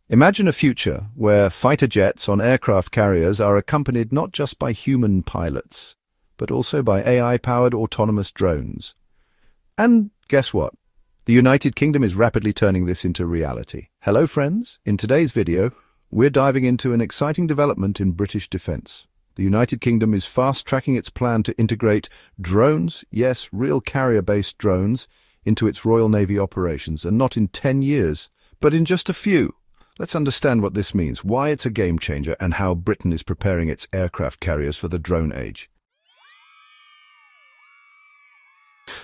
Imagine a future where fighter jets on aircraft carriers are accompanied not just by human pilots, but also by AI-powered autonomous drones. And guess what? The United Kingdom is rapidly turning this into reality. Hello friends, in today's video, we're diving into an exciting development in British defence. The United Kingdom is fast-tracking its plan to integrate drones, yes, real carrier-based drones, into its Royal Navy operations, and not in 10 years, but in just a few. Let's understand what this means, why it's a game changer, and how Britain is preparing its aircraft carriers for the drone age.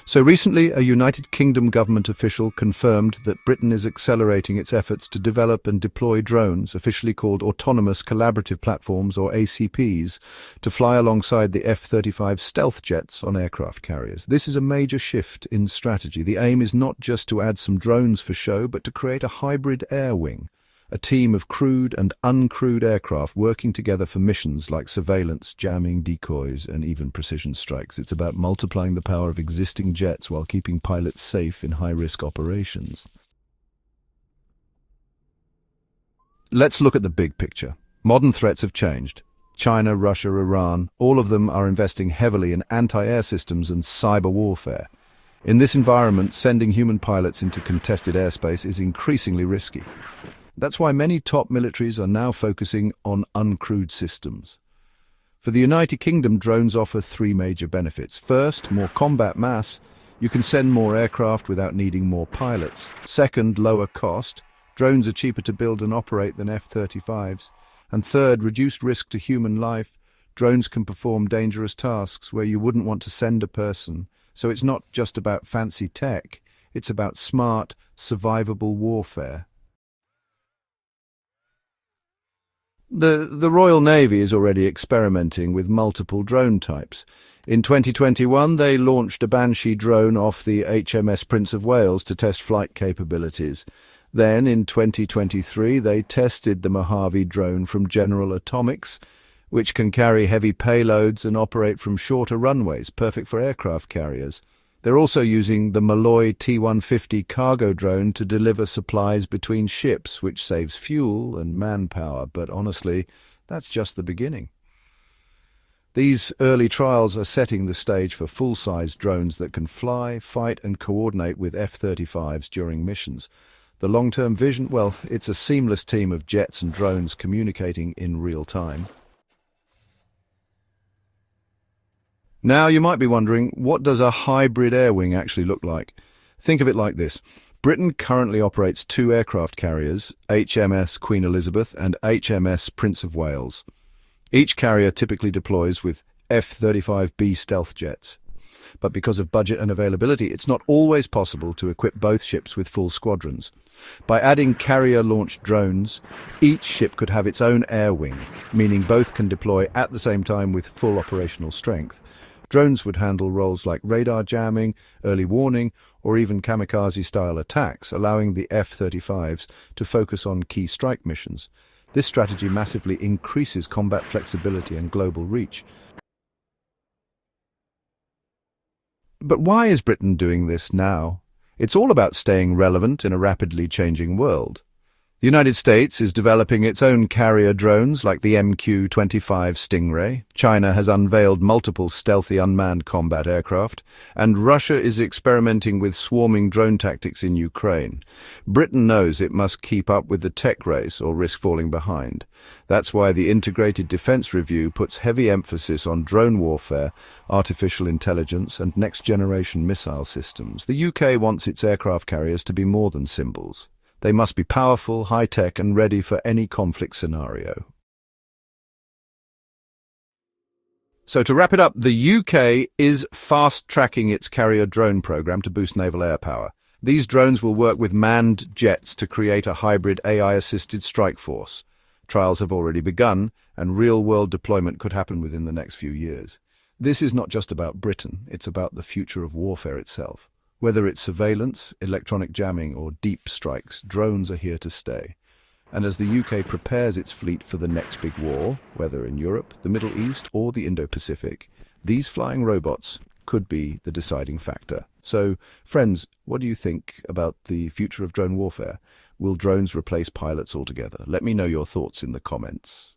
So recently, a United Kingdom government official confirmed that Britain is accelerating its efforts to develop and deploy drones, officially called Autonomous Collaborative Platforms, or ACPs, to fly alongside the F-35 stealth jets on aircraft carriers. This is a major shift in strategy. The aim is not just to add some drones for show, but to create a hybrid air wing. A team of crewed and uncrewed aircraft working together for missions like surveillance, jamming, decoys, and even precision strikes. It's about multiplying the power of existing jets while keeping pilots safe in high-risk operations. Let's look at the big picture. Modern threats have changed. China, Russia, Iran, all of them are investing heavily in anti-air systems and cyber warfare. In this environment, sending human pilots into contested airspace is increasingly risky. That's why many top militaries are now focusing on uncrewed systems. For the United Kingdom, drones offer three major benefits. First, more combat mass. You can send more aircraft without needing more pilots. Second, lower cost. Drones are cheaper to build and operate than F-35s. And third, reduced risk to human life. Drones can perform dangerous tasks where you wouldn't want to send a person. So it's not just about fancy tech. It's about smart, survivable warfare. The Royal Navy is already experimenting with multiple drone types. In 2021, they launched a Banshee drone off the HMS Prince of Wales to test flight capabilities. Then, in 2023, they tested the Mojave drone from General Atomics, which can carry heavy payloads and operate from shorter runways, perfect for aircraft carriers. They're also using the Malloy T-150 cargo drone to deliver supplies between ships, which saves fuel and manpower. But honestly, that's just the beginning. These early trials are setting the stage for full-size drones that can fly, fight, and coordinate with F-35s during missions. The long-term vision, well, it's a seamless team of jets and drones communicating in real time. Now, you might be wondering, what does a hybrid air wing actually look like? Think of it like this. Britain currently operates two aircraft carriers, HMS Queen Elizabeth and HMS Prince of Wales. Each carrier typically deploys with F-35B stealth jets. But because of budget and availability, it's not always possible to equip both ships with full squadrons. By adding carrier-launched drones, each ship could have its own air wing, meaning both can deploy at the same time with full operational strength. Drones would handle roles like radar jamming, early warning, or even kamikaze-style attacks, allowing the F-35s to focus on key strike missions. This strategy massively increases combat flexibility and global reach. But why is Britain doing this now? It's all about staying relevant in a rapidly changing world. The United States is developing its own carrier drones like the MQ-25 Stingray. China has unveiled multiple stealthy unmanned combat aircraft, and Russia is experimenting with swarming drone tactics in Ukraine. Britain knows it must keep up with the tech race or risk falling behind. That's why the Integrated Defence Review puts heavy emphasis on drone warfare, artificial intelligence, and next-generation missile systems. The UK wants its aircraft carriers to be more than symbols. They must be powerful, high-tech, and ready for any conflict scenario. So to wrap it up, the UK is fast-tracking its carrier drone program to boost naval air power. These drones will work with manned jets to create a hybrid AI-assisted strike force. Trials have already begun, and real-world deployment could happen within the next few years. This is not just about Britain, it's about the future of warfare itself. Whether it's surveillance, electronic jamming, or deep strikes, drones are here to stay. And as the UK prepares its fleet for the next big war, whether in Europe, the Middle East, or the Indo-Pacific, these flying robots could be the deciding factor. So, friends, what do you think about the future of drone warfare? Will drones replace pilots altogether? Let me know your thoughts in the comments.